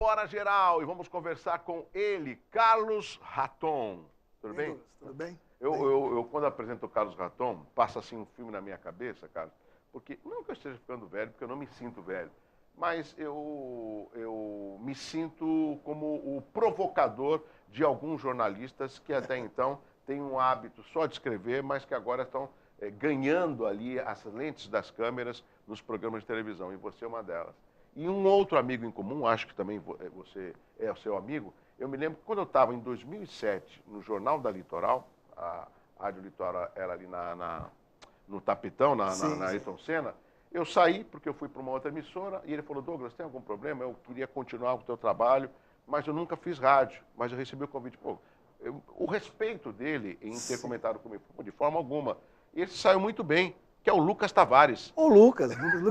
Hora Geral e vamos conversar com ele, Carlos Raton. Tudo bem? Douglas, tudo bem? Eu, quando apresento o Carlos Raton, passa assim um filme na minha cabeça, Carlos, porque não que eu esteja ficando velho, porque eu não me sinto velho, mas eu me sinto como o provocador de alguns jornalistas que até então têm um hábito só de escrever, mas que agora estão ganhando ali as lentes das câmeras nos programas de televisão, e você é uma delas. E um outro amigo em comum, acho que também você é o seu amigo, eu me lembro que quando eu estava em 2007 no Jornal da Litoral, a Rádio Litoral era ali no Tapetão, na Ayrton Senna, eu saí porque eu fui para uma outra emissora e ele falou: Douglas, tem algum problema? Eu queria continuar com o teu trabalho, mas eu nunca fiz rádio, mas eu recebi o convite. Pô, o respeito dele em ter comentado comigo, de forma alguma. E ele saiu muito bem, que é o Lucas Tavares. O Lucas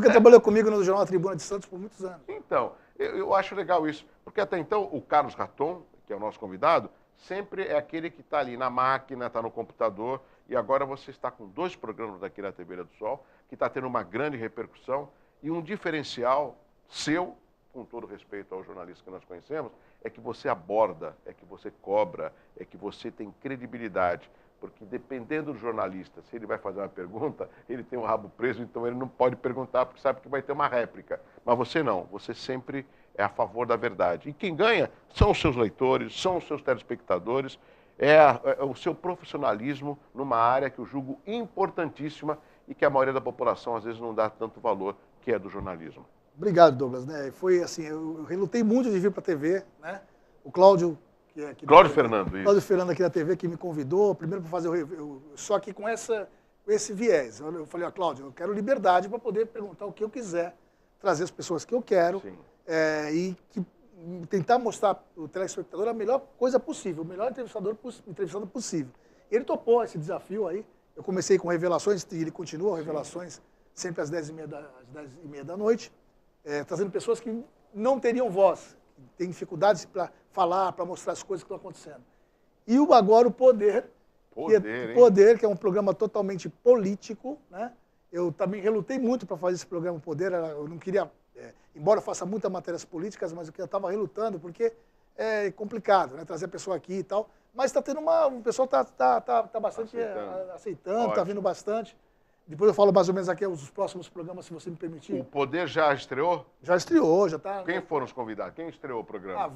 trabalhou comigo no Jornal Tribuna de Santos por muitos anos. Então, eu acho legal isso, porque até então o Carlos Raton, que é o nosso convidado, sempre é aquele que está ali na máquina, está no computador, e agora você está com 2 programas aqui na TV do Sol, que está tendo uma grande repercussão, e um diferencial seu, com todo respeito aos jornalistas que nós conhecemos, é que você aborda, é que você cobra, é que você tem credibilidade. Porque dependendo do jornalista, se ele vai fazer uma pergunta, ele tem o rabo preso, então ele não pode perguntar, porque sabe que vai ter uma réplica. Mas você não, você sempre é a favor da verdade. E quem ganha são os seus leitores, são os seus telespectadores, é o seu profissionalismo numa área que eu julgo importantíssima e que a maioria da população às vezes não dá tanto valor, que é do jornalismo. Obrigado, Douglas. Foi assim, eu relutei muito de vir para a TV, né? O Cláudio... Cláudio Fernando, isso. Cláudio Fernando aqui da TV que me convidou, primeiro para fazer só que com esse viés. Eu falei: Cláudio, eu quero liberdade para poder perguntar o que eu quiser, trazer as pessoas que eu quero e tentar mostrar para o telespectador a melhor coisa possível, o melhor entrevistador possível. Ele topou esse desafio aí. Eu comecei com Revelações e ele continua, Revelações, sempre às 10h30 da noite, trazendo pessoas que não teriam voz, tem dificuldades para falar, para mostrar as coisas que estão acontecendo. E agora o Poder, que é um programa totalmente político, né? Eu também relutei muito para fazer esse programa Poder, eu não queria, embora eu faça muitas matérias políticas, mas eu estava relutando, porque é complicado, né? Trazer a pessoa aqui e tal, mas está tendo o pessoal está bastante aceitando, está vindo bastante. Depois eu falo mais ou menos aqui os próximos programas, se você me permitir. O Poder já estreou? Já estreou, já está... Quem foram os convidados? Quem estreou o programa?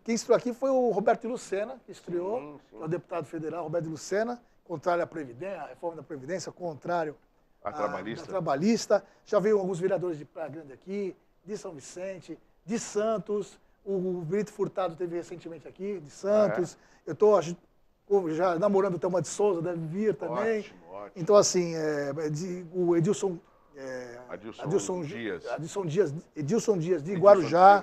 Quem estreou aqui foi o Roberto de Lucena, que estreou, que é o deputado federal Roberto de Lucena, contrário à Previdência, à reforma da Previdência, contrário à trabalhista. Já veio alguns vereadores de Praia Grande aqui, de São Vicente, de Santos. O Brito Furtado teve recentemente aqui, de Santos. Eu estou já namorando o Thelma de Souza, deve vir também. Ótimo. Então, assim, o Edilson Dias de Guarujá.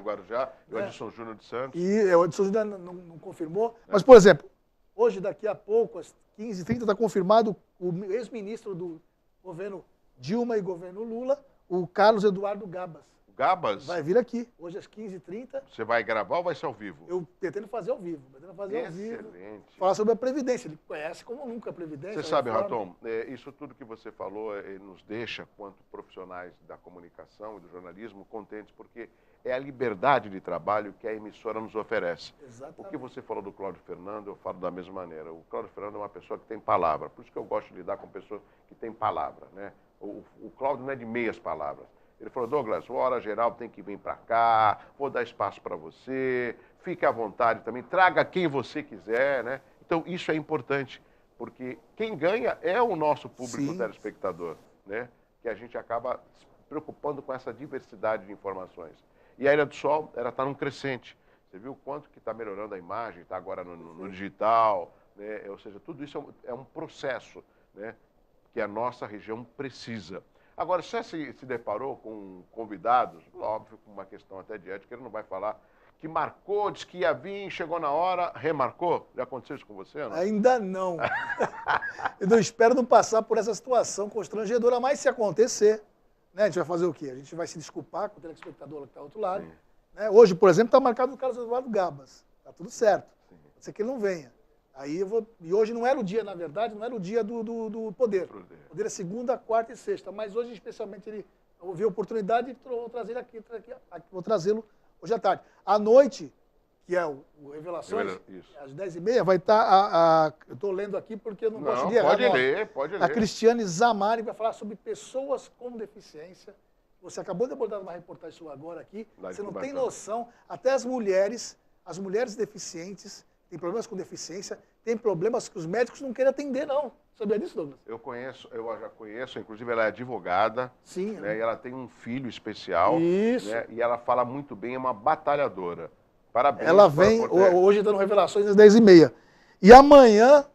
E o Edilson Júnior de Santos. E o Edilson Júnior não confirmou. Mas, por exemplo, hoje, daqui a pouco, às 15h30, está confirmado o ex-ministro do governo Dilma e governo Lula, o Carlos Eduardo Gabas. Gabas? Vai vir aqui, hoje às 15h30. Você vai gravar ou vai ser ao vivo? Eu pretendo fazer ao vivo. Excelente. Falar sobre a Previdência. Ele conhece como nunca a Previdência. Você sabe, Raton, isso tudo que você falou nos deixa, quanto profissionais da comunicação e do jornalismo, contentes, porque é a liberdade de trabalho que a emissora nos oferece. Exatamente. O que você falou do Cláudio Fernando, eu falo da mesma maneira. O Cláudio Fernando é uma pessoa que tem palavra, por isso que eu gosto de lidar com pessoas que têm palavra, né? O Cláudio não é de meias palavras. Ele falou: Douglas, Hora Geral tem que vir para cá, vou dar espaço para você, fique à vontade também, traga quem você quiser, né? Então, isso é importante, porque quem ganha é o nosso público telespectador, né? Que a gente acaba se preocupando com essa diversidade de informações. E a Ilha do Sol, ela está num crescente. Você viu o quanto que está melhorando a imagem, está agora no digital, né? Ou seja, tudo isso é um processo, né? Que a nossa região precisa. Agora, você se deparou com convidados, óbvio, com uma questão até de ética, ele não vai falar, que marcou, disse que ia vir, chegou na hora, remarcou? Já aconteceu isso com você, não? Ainda não. Eu não espero não passar por essa situação constrangedora, mas se acontecer, né, a gente vai fazer o quê? A gente vai se desculpar com o telespectador que está do outro lado. Né? Hoje, por exemplo, está marcado o Carlos Eduardo Gabas. Está tudo certo. Pode ser que ele não venha. Aí eu vou... E hoje não era o dia, na verdade, não era o dia do Poder. O Poder é segunda, quarta e sexta. Mas hoje, especialmente, eu vi a oportunidade de vou trazê-lo hoje à tarde. À noite, que é o Revelações, às 10h30, vai estar eu estou lendo aqui porque eu não gosto de errar. Pode ler. A Cristiane Zamari vai falar sobre pessoas com deficiência. Você acabou de abordar uma reportagem sua agora aqui. Você não tem noção. Até as mulheres deficientes, têm problemas com deficiência, têm problemas que os médicos não querem atender, não. Sabia disso, Douglas? Eu já conheço, inclusive ela é advogada. Sim. Né, e ela tem um filho especial. Isso. Né, e ela fala muito bem, é uma batalhadora. Parabéns. Ela vem, hoje dando Revelações às 10h30. E amanhã,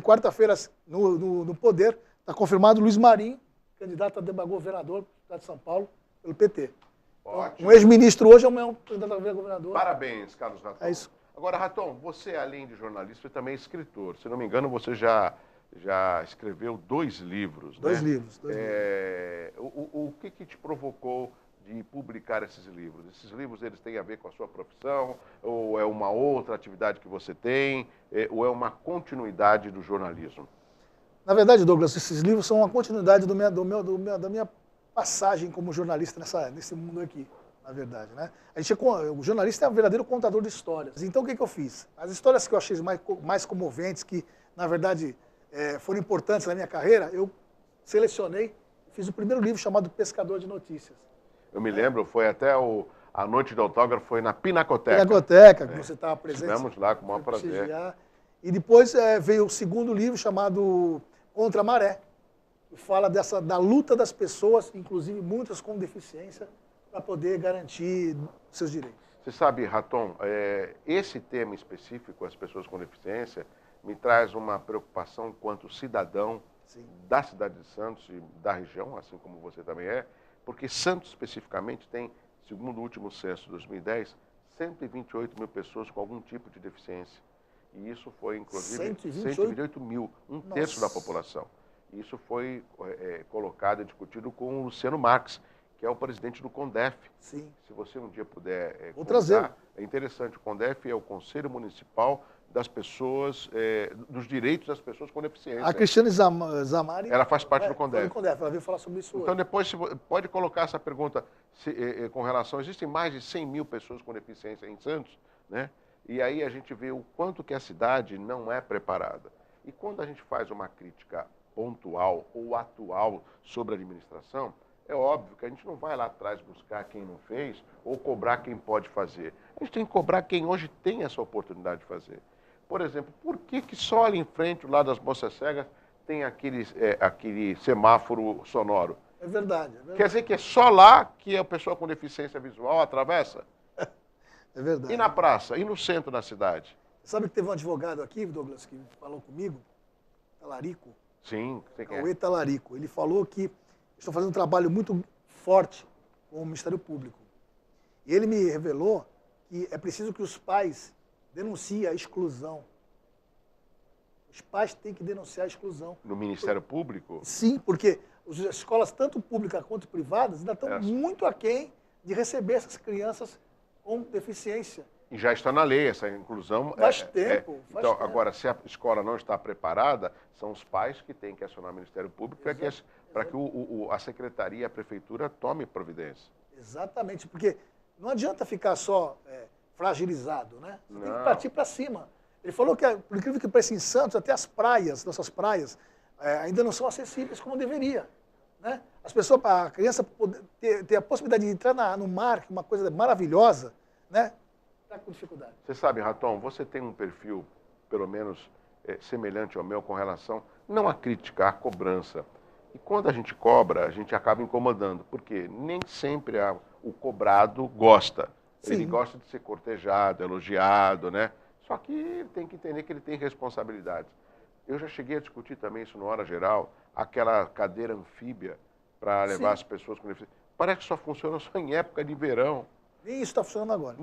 quarta-feira, no Poder, está confirmado Luiz Marinho, candidato a governador do estado de São Paulo, pelo PT. Ótimo. Um ex-ministro hoje, amanhã um candidato a governador. Parabéns, Carlos Raton. É isso. Agora, Raton, você, além de jornalista, também é escritor. Se não me engano, você já escreveu 2 livros. Dois né? livros. O que te provocou de publicar esses livros? Esses livros, eles têm a ver com a sua profissão? Ou é uma outra atividade que você tem? Ou é uma continuidade do jornalismo? Na verdade, Douglas, esses livros são uma continuidade da minha passagem como jornalista nesse mundo aqui, na verdade. Né? O jornalista é um verdadeiro contador de histórias. Então, o que eu fiz? As histórias que eu achei mais comoventes, que, na verdade, foram importantes na minha carreira, eu selecionei e fiz o primeiro livro chamado Pescador de Notícias. Eu me lembro, foi até a noite do autógrafo, foi na Pinacoteca. Pinacoteca, que você estava presente. Estivemos lá com o maior prazer. E depois veio o segundo livro chamado Contra a Maré, que fala da luta das pessoas, inclusive muitas com deficiência, para poder garantir seus direitos. Você sabe, Raton, esse tema específico, as pessoas com deficiência, me traz uma preocupação enquanto cidadão Sim. da cidade de Santos e da região, assim como você também é, porque Santos especificamente tem, segundo o último censo de 2010, 128 mil pessoas com algum tipo de deficiência. E isso foi, inclusive, 128 mil, um terço da população. E isso foi colocado e discutido com o Luciano Marques, que é o presidente do CONDEF. Sim. Se você um dia puder Vou trazer. É interessante, o CONDEF é o Conselho Municipal das pessoas, dos direitos das pessoas com deficiência. A Cristiane Zamari... Ela faz parte do CONDEF. Ela veio falar sobre isso Então, hoje. depois, pode colocar essa pergunta com relação... Existem mais de 100 mil pessoas com deficiência em Santos, né? E aí a gente vê o quanto que a cidade não é preparada. E quando a gente faz uma crítica pontual ou atual sobre a administração, é óbvio que a gente não vai lá atrás buscar quem não fez ou cobrar quem pode fazer. A gente tem que cobrar quem hoje tem essa oportunidade de fazer. Por exemplo, por que só ali em frente, lá das Moças Cegas, tem aquele semáforo sonoro? É verdade. Quer dizer que é só lá que a pessoa com deficiência visual atravessa? É verdade. E na praça? E no centro da cidade? Sabe que teve um advogado aqui, Douglas, que falou comigo, Talarico? Sim, você quer. Cauê Talarico. Ele falou que estou fazendo um trabalho muito forte com o Ministério Público. E ele me revelou que é preciso que os pais denunciem a exclusão. Os pais têm que denunciar a exclusão. No Ministério Público? Sim, porque as escolas, tanto públicas quanto privadas, ainda estão muito aquém de receber essas crianças com deficiência. E já está na lei essa inclusão. Faz tempo. Então, agora, se a escola não está preparada, são os pais que têm que acionar o Ministério Público para que a secretaria, a prefeitura tome providência. Exatamente, porque não adianta ficar só fragilizado, né? Você tem que partir para cima. Ele falou que, por incrível que pareça, em Santos, até as praias, nossas praias, ainda não são acessíveis como deveria. Né? A criança ter a possibilidade de entrar no mar, que é uma coisa maravilhosa, né? Está com dificuldade. Você sabe, Raton, você tem um perfil, pelo menos, semelhante ao meu com relação, não à crítica, à cobrança. E quando a gente cobra, a gente acaba incomodando, porque nem sempre o cobrado gosta. Sim. Ele gosta de ser cortejado, elogiado, né? Só que tem que entender que ele tem responsabilidades. Eu já cheguei a discutir também isso no Hora Geral, aquela cadeira anfíbia para levar as pessoas com deficiência. Parece que só funciona só em época de verão. Nem isso está funcionando agora.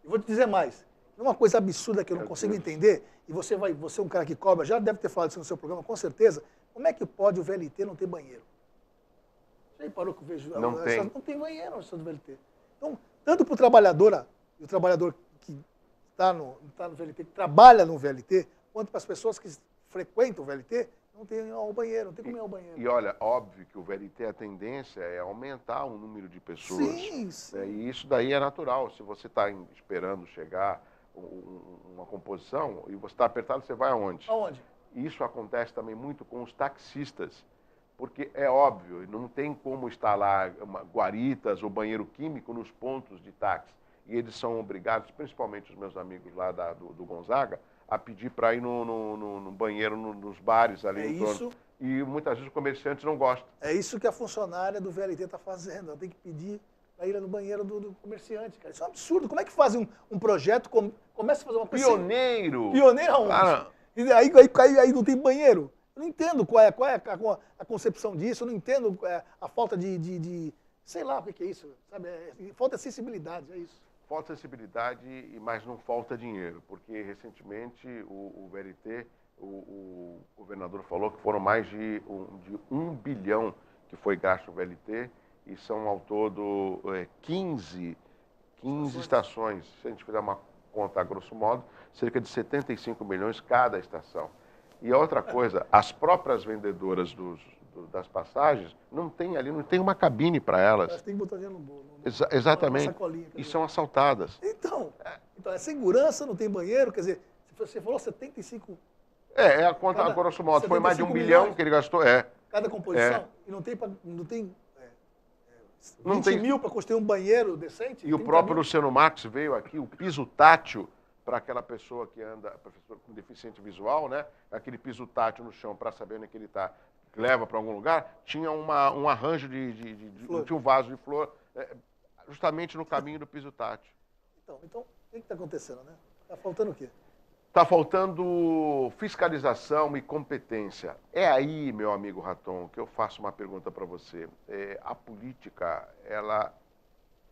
Eu vou te dizer mais. Uma coisa absurda que eu não consigo entender, e você é um cara que cobra, já deve ter falado isso no seu programa, com certeza, como é que pode o VLT não ter banheiro? Você aí parou que eu vejo? Não tem banheiro no do VLT. Então, tanto para o trabalhador que está no VLT, que trabalha no VLT, quanto para as pessoas que frequentam o VLT, Não tem ao banheiro, não tem como ir ao banheiro. E olha, óbvio que o VLT, a tendência é aumentar o número de pessoas. Sim, sim. E isso daí é natural. Se você está esperando chegar uma composição e você está apertado, você vai aonde? Aonde? Isso acontece também muito com os taxistas. Porque é óbvio, não tem como instalar guaritas ou banheiro químico nos pontos de táxi. E eles são obrigados, principalmente os meus amigos lá do Gonzaga, a pedir para ir no banheiro, nos bares ali em torno. E muitas vezes os comerciantes não gostam. É isso que a funcionária do VLT está fazendo. Ela tem que pedir para ir no banheiro do comerciante, cara. Isso é um absurdo. Como é que fazem um projeto, começa a fazer uma coisa... Pioneiro! Pioneiro aonde? Ah, E aí não tem banheiro? Eu não entendo qual é a concepção disso, eu não entendo a falta de sei lá o que é isso, sabe? Falta sensibilidade, é isso. Falta sensibilidade, mas não falta dinheiro, porque recentemente o VLT, o governador falou que foram mais de 1 bilhão que foi gasto no VLT e são ao todo 15 estações. Se a gente fizer uma conta a grosso modo, cerca de 75 milhões cada estação. E outra coisa, as próprias vendedoras das passagens não tem uma cabine para elas. Elas têm que botar dinheiro no bolo. Exatamente. E são assaltadas. Então, é segurança, não tem banheiro, quer dizer, você falou 75... É a conta a grosso modo, foi mais de 1 bilhão que ele gastou, Cada composição, e não tem 20 mil para construir um banheiro decente? E o próprio Luciano Marques veio aqui, o piso tátil, para aquela pessoa que anda, professor com deficiente visual, né? Aquele piso tátil no chão para saber onde é que ele está, leva para algum lugar, tinha um arranjo tinha um vaso de flor, justamente no caminho do piso tátil. Então, o que está acontecendo, né? Está faltando o quê? Está faltando fiscalização e competência. É aí, meu amigo Raton, que eu faço uma pergunta para você. A política, ela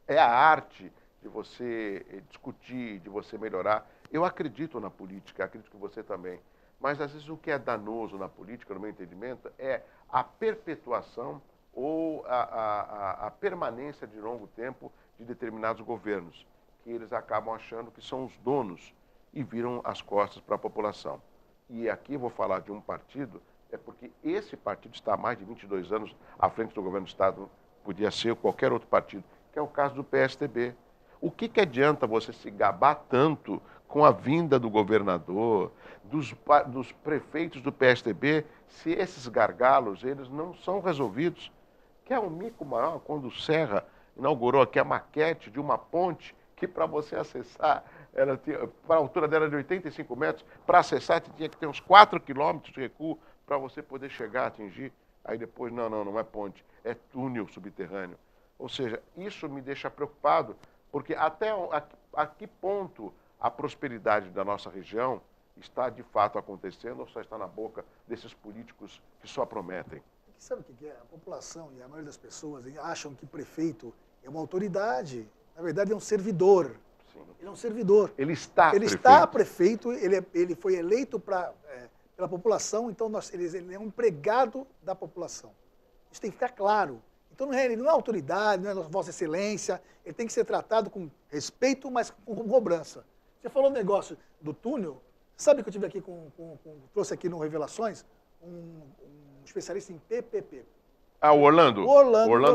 é a arte de você discutir, de você melhorar. Eu acredito na política, acredito que você também. Mas, às vezes, o que é danoso na política, no meu entendimento, é a perpetuação ou a permanência de longo tempo de determinados governos, que eles acabam achando que são os donos e viram as costas para a população. E aqui eu vou falar de um partido, porque esse partido está há mais de 22 anos à frente do governo do Estado, podia ser qualquer outro partido, que é o caso do PSDB. O que adianta você se gabar tanto com a vinda do governador, dos prefeitos do PSDB, se esses gargalos eles não são resolvidos? Que é um mico maior quando o Serra inaugurou aqui a maquete de uma ponte que para você acessar, a altura dela era de 85 metros, para acessar tinha que ter uns 4 quilômetros de recuo para você poder chegar, atingir. Aí depois, não é ponte, é túnel subterrâneo. Ou seja, isso me deixa preocupado, porque até a que ponto a prosperidade da nossa região está de fato acontecendo ou só está na boca desses políticos que só prometem? Sabe o que é? A população e a maioria das pessoas acham que prefeito é uma autoridade. Na verdade, é um servidor. Sim. Ele é um servidor. Ele está prefeito, ele foi eleito pela população, então ele é um empregado da população. Isso tem que ficar claro. Então, ele não é autoridade, não é Vossa Excelência, ele tem que ser tratado com respeito, mas com cobrança. Você falou do negócio do túnel, sabe que eu tive aqui trouxe aqui no Revelações um especialista em PPP. O Orlando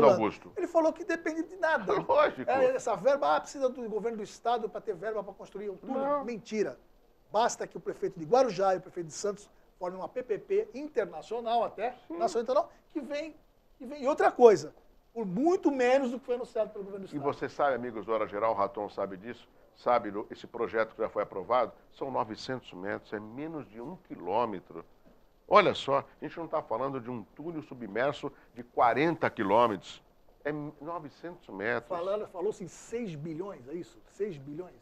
Augusto. Ele falou que depende de nada. Lógico. Essa verba, precisa do governo do estado para ter verba para construir um túnel. Não. Mentira. Basta que o prefeito de Guarujá e o prefeito de Santos formem uma PPP internacional até, nacional internacional, que vem. E outra coisa, por muito menos do que foi anunciado pelo governo do estado. E você sabe, amigos do Hora Geral, o Raton sabe disso, sabe, esse projeto que já foi aprovado, são 900 metros, é menos de 1 quilômetro. Olha só, a gente não está falando de um túnel submerso de 40 quilômetros. É 900 metros. Falou-se em 6 bilhões, é isso? 6 bilhões?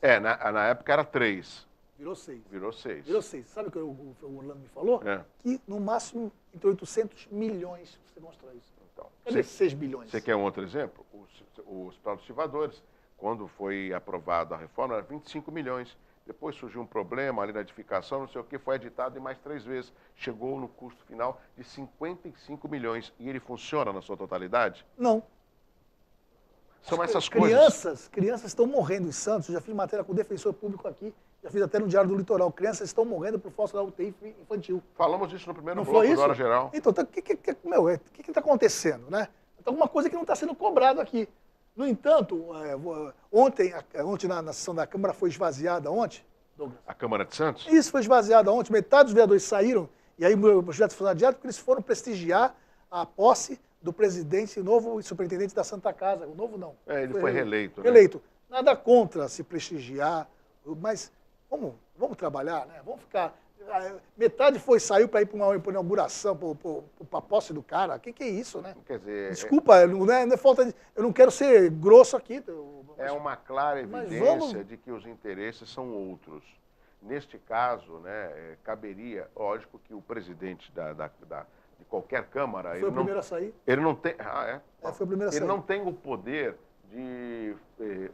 Na época era 3. Virou 6. Virou 6. Virou 6. Sabe o que o Orlando me falou? Que no máximo entre 800 milhões você constrói isso. Então, cadê 6 bilhões? Você quer um outro exemplo? O Hospital dos Estivadores, quando foi aprovada a reforma, era 25 milhões. Depois surgiu um problema ali na edificação, não sei o que, foi editado em mais 3 vezes. Chegou no custo final de 55 milhões. E ele funciona na sua totalidade? Não. São essas coisas. Crianças estão morrendo em Santos. Eu já fiz matéria com o defensor público aqui. Já fiz até no Diário do Litoral. Crianças estão morrendo por falta da UTI infantil. Falamos disso no primeiro Não bloco foi da Hora Geral. Então, o que está acontecendo, né? Então, alguma coisa que não está sendo cobrado aqui. No entanto, ontem na sessão da Câmara foi esvaziada ontem, Douglas. A Câmara de Santos? Isso foi esvaziada ontem. Metade dos vereadores saíram, e aí o projeto foi adiado porque eles foram prestigiar a posse do presidente, novo superintendente da Santa Casa. O novo não. Ele foi reeleito. Reeleito. Nada contra se prestigiar, mas vamos trabalhar, né? Vamos ficar... Metade saiu para ir para uma inauguração, para a posse do cara. O que é isso, né? Quer dizer... Desculpa, não é falta de... Eu não quero ser grosso aqui. É uma clara evidência de que os interesses são outros. Neste caso, né, caberia, lógico que o presidente de qualquer Câmara... Foi o primeiro a sair? Ele não tem... foi o primeiro a sair. Ele não tem o poder de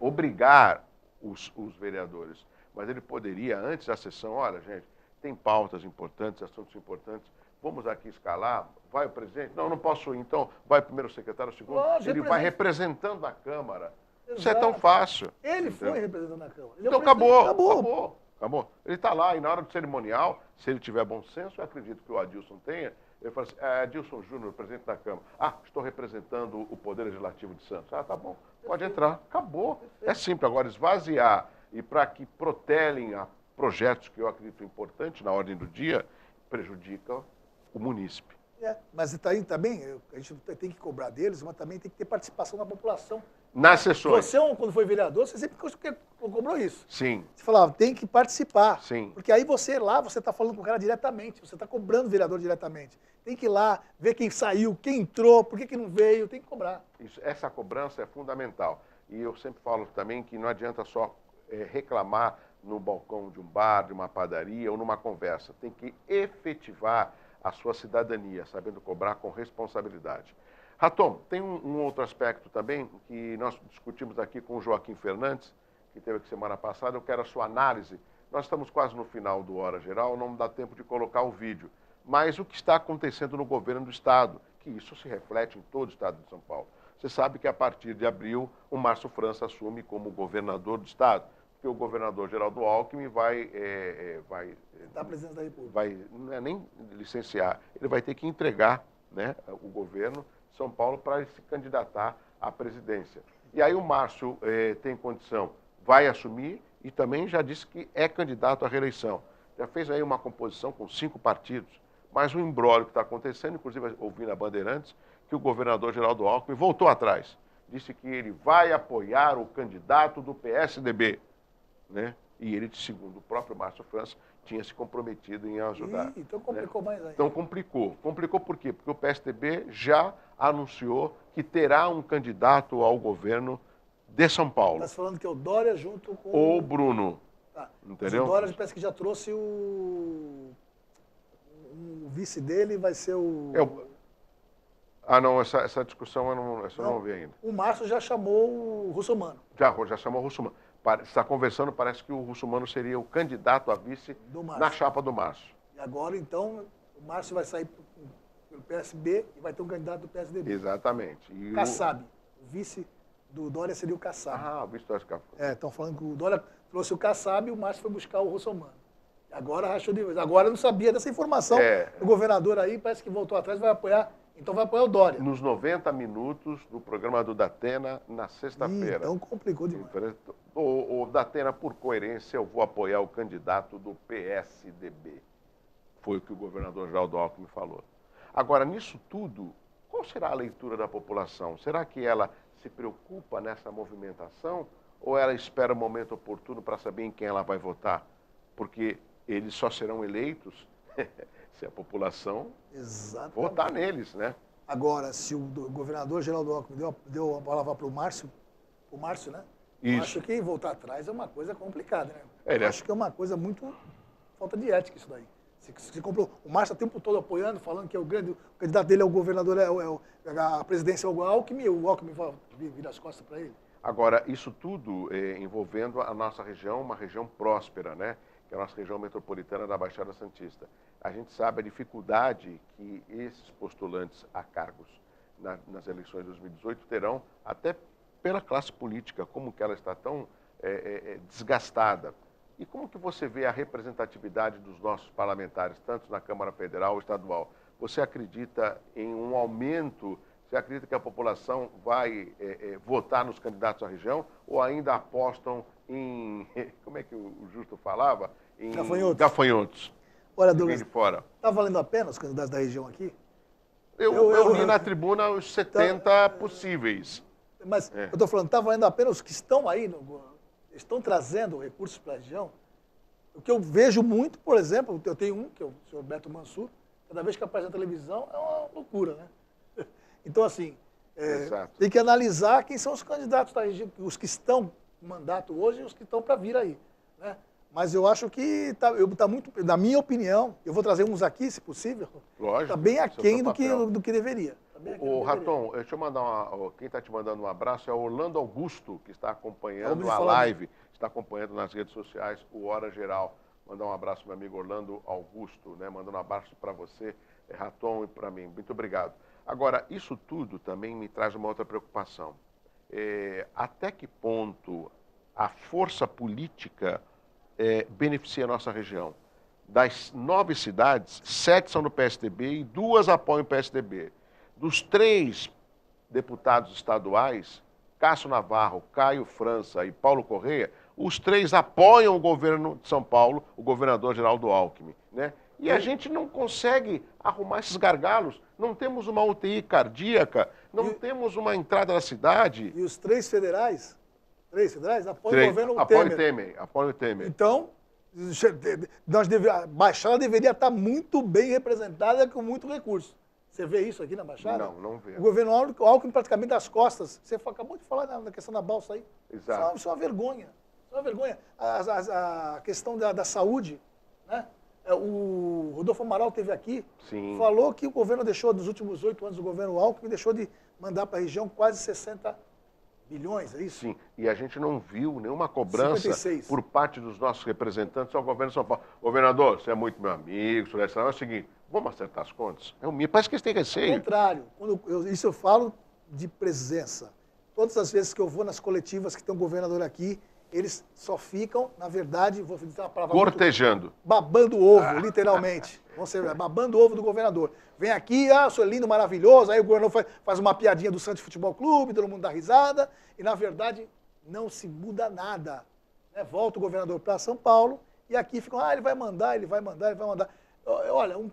obrigar os vereadores, mas ele poderia, antes da sessão, olha, gente, tem pautas importantes, assuntos importantes, vamos aqui escalar, vai o presidente? Não posso ir, então vai primeiro o secretário, o segundo, ele vai representando a Câmara. Exato. Isso é tão fácil. Ele foi representando a Câmara. Então acabou. Ele está lá, e na hora do cerimonial, se ele tiver bom senso, eu acredito que o Adilson tenha, ele fala assim, Adilson Júnior, presidente da Câmara, estou representando o Poder Legislativo de Santos. Tá bom, pode entrar. Acabou. É simples. Agora, esvaziar e para que protelem a projetos que eu acredito importantes na ordem do dia, prejudica o munícipe. Mas também, a gente tem que cobrar deles, mas também tem que ter participação da população. Nas sessões. Você, quando foi vereador, você sempre cobrou isso. Sim. Você falava, tem que participar. Sim. Porque aí você está falando com o cara diretamente, você está cobrando o vereador diretamente. Tem que ir lá, ver quem saiu, quem entrou, por que não veio, tem que cobrar. Essa cobrança é fundamental. E eu sempre falo também que não adianta só reclamar no balcão de um bar, de uma padaria ou numa conversa. Tem que efetivar a sua cidadania, sabendo cobrar com responsabilidade. Raton, tem um outro aspecto também que nós discutimos aqui com o Joaquim Fernandes, que teve aqui semana passada. Eu quero a sua análise. Nós estamos quase no final do Hora Geral, não dá tempo de colocar o vídeo. Mas o que está acontecendo no governo do Estado, que isso se reflete em todo o Estado de São Paulo. Você sabe que a partir de abril, o Márcio França assume como governador do Estado, porque o governador Geraldo Alckmin vai da presidência da República. Não é nem licenciar, ele vai ter que entregar, né, o governo de São Paulo para se candidatar à presidência. E aí o Márcio tem condição, vai assumir e também já disse que é candidato à reeleição. Já fez aí uma composição com 5 partidos, mas o imbróglio que está acontecendo, inclusive ouvindo a Bandeirantes, que o governador Geraldo Alckmin voltou atrás. Disse que ele vai apoiar o candidato do PSDB. Né? E ele, segundo o próprio Márcio França, tinha se comprometido em ajudar. Então complicou mais ainda. Então complicou. Complicou por quê? Porque o PSDB já anunciou que terá um candidato ao governo de São Paulo. Está falando que é o Dória junto com... Ou o Bruno. Tá. Entendeu? O Dória parece que já trouxe o vice dele, vai ser o... não, essa discussão eu não vi ainda. O Márcio já chamou o Russomano. Já chamou o Russomano. Está conversando, parece que o Russomano seria o candidato a vice na chapa do Márcio. E agora, então, o Márcio vai sair pelo PSB e vai ter um candidato do PSDB. Exatamente. E Kassab. O vice do Dória seria o Kassab. O vice do Kassab. Estão falando que o Dória trouxe o Kassab e o Márcio foi buscar o Russomano. Agora rachou de vez. Agora eu não sabia dessa informação. O governador aí parece que voltou atrás e vai apoiar. Então vai apoiar o Dória. Nos 90 minutos do programa do Datena, na sexta-feira. Então complicou demais. O Datena, por coerência, eu vou apoiar o candidato do PSDB. Foi o que o governador Geraldo Alckmin falou. Agora, nisso tudo, qual será a leitura da população? Será que ela se preocupa nessa movimentação ou ela espera o momento oportuno para saber em quem ela vai votar? Porque eles só serão eleitos se a população votar neles, né? Agora, se o governador Geraldo Alckmin deu a palavra para o Márcio, né? Eu acho que voltar atrás é uma coisa complicada, né? Eu acho que é uma coisa muito falta de ética isso daí. Se comprou, o Márcio o tempo todo apoiando, falando que o candidato dele é o governador, a presidência é o Alckmin, e o Alckmin vira as costas para ele. Agora, isso tudo envolvendo a nossa região, uma região próspera, né? Que é a nossa região metropolitana da Baixada Santista. A gente sabe a dificuldade que esses postulantes a cargos nas eleições de 2018 terão, até pela classe política, como que ela está tão desgastada. E como que você vê a representatividade dos nossos parlamentares, tanto na Câmara Federal ou estadual? Você acredita em um aumento? Você acredita que a população vai votar nos candidatos à região ou ainda apostam em, como é que o Justo falava? Em gafanhotos. Olha, Douglas, está valendo a pena os candidatos da região aqui? Eu li na tribuna os 70 possíveis. Mas eu estou falando, está valendo a pena os que estão aí, estão trazendo recursos para a região? O que eu vejo muito, por exemplo, eu tenho um, que é o senhor Beto Mansur, cada vez que aparece na televisão é uma loucura, né? Então, assim, tem que analisar quem são os candidatos da região, os que estão no mandato hoje e os que estão para vir aí, né? Mas eu acho que está muito, na minha opinião, eu vou trazer uns aqui, se possível, está bem aquém do que deveria. Ô, Raton, deixa eu mandar quem está te mandando um abraço é o Orlando Augusto, que está acompanhando a live, está acompanhando nas redes sociais o Hora Geral. Mandar um abraço ao meu amigo Orlando Augusto, né? Mandando um abraço para você, Raton, e para mim. Muito obrigado. Agora, isso tudo também me traz uma outra preocupação. Até que ponto a força política beneficia a nossa região? Das 9 cidades, 7 são do PSDB e 2 apoiam o PSDB. Dos 3 deputados estaduais, Cássio Navarro, Caio França e Paulo Correia, os 3 apoiam o governo de São Paulo, o governador Geraldo Alckmin, né? E a gente não consegue arrumar esses gargalos. Não temos uma UTI cardíaca, não temos uma entrada na cidade. E os 3 federais? 3 federais apoiam o governo Temer. Apoiam o Temer. Então, a Baixada deveria estar muito bem representada com muito recurso. Você vê isso aqui na Baixada? Não vê. O governo Alckmin praticamente das costas. Você acabou de falar na questão da balsa aí. Exato. Isso é uma vergonha. Isso é uma vergonha. A questão da saúde, né? O Rodolfo Amaral esteve aqui, falou que o governo deixou, nos últimos 8 anos do governo Alckmin, deixou de mandar para a região quase 60 bilhões, é isso? Sim, e a gente não viu nenhuma cobrança 56. Por parte dos nossos representantes ao governo de São Paulo. Governador, você é muito meu amigo, é o seguinte, vamos acertar as contas? Parece que eles têm receio. Ao contrário, isso eu falo de presença. Todas as vezes que eu vou nas coletivas que tem um governador aqui, eles só ficam, na verdade, vou dizer uma palavra cortejando. Babando o ovo, literalmente. Babando o ovo do governador. Vem aqui, sou lindo, maravilhoso, aí o governador faz uma piadinha do Santos Futebol Clube, todo mundo dá risada, e na verdade não se muda nada. Né? Volta o governador para São Paulo, e aqui ficam, ele vai mandar, ele vai mandar, ele vai mandar. Olha, um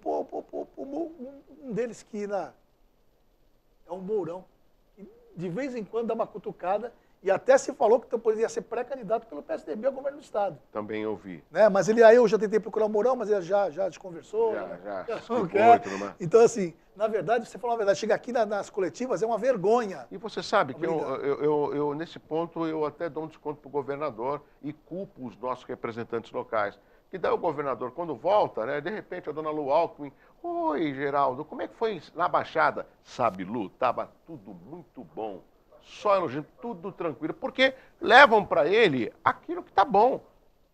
deles que é um Mourão, e de vez em quando dá uma cutucada, e até se falou que poderia ser pré-candidato pelo PSDB ao governo do Estado. Também ouvi. Né? Mas aí eu já tentei procurar o Mourão, mas ele já desconversou. Já não quer. Então, assim, na verdade, você falou a verdade, chegar aqui nas coletivas é uma vergonha. E você sabe que eu nesse ponto, eu até dou um desconto para o governador e culpo os nossos representantes locais. Que daí o governador, quando volta, né, de repente a dona Lu Alckmin, oi, Geraldo, como é que foi na Baixada? Sabe, Lu, estava tudo muito bom. Só elogio, tudo tranquilo, porque levam para ele aquilo que está bom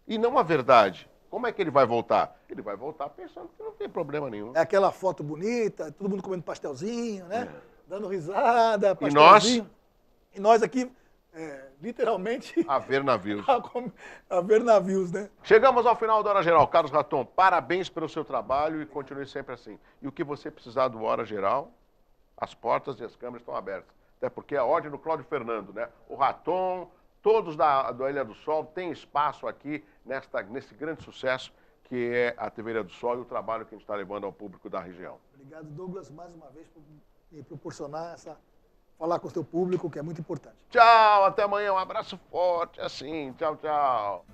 e não a verdade. Como é que ele vai voltar? Ele vai voltar pensando que não tem problema nenhum. É aquela foto bonita, todo mundo comendo pastelzinho, né? Dando risada, pastelzinho. E nós aqui, literalmente... A ver navios. A ver navios, né? Chegamos ao final da Hora Geral. Carlos Raton, parabéns pelo seu trabalho e continue sempre assim. E o que você precisar do Hora Geral, as portas e as câmeras estão abertas. Até porque a ordem do Cláudio Fernando, né? O Raton, todos da Ilha do Sol têm espaço aqui nesse grande sucesso que é a TV Ilha do Sol e o trabalho que a gente está levando ao público da região. Obrigado, Douglas, mais uma vez por me proporcionar falar com o seu público, que é muito importante. Tchau, até amanhã, um abraço forte, assim, tchau, tchau.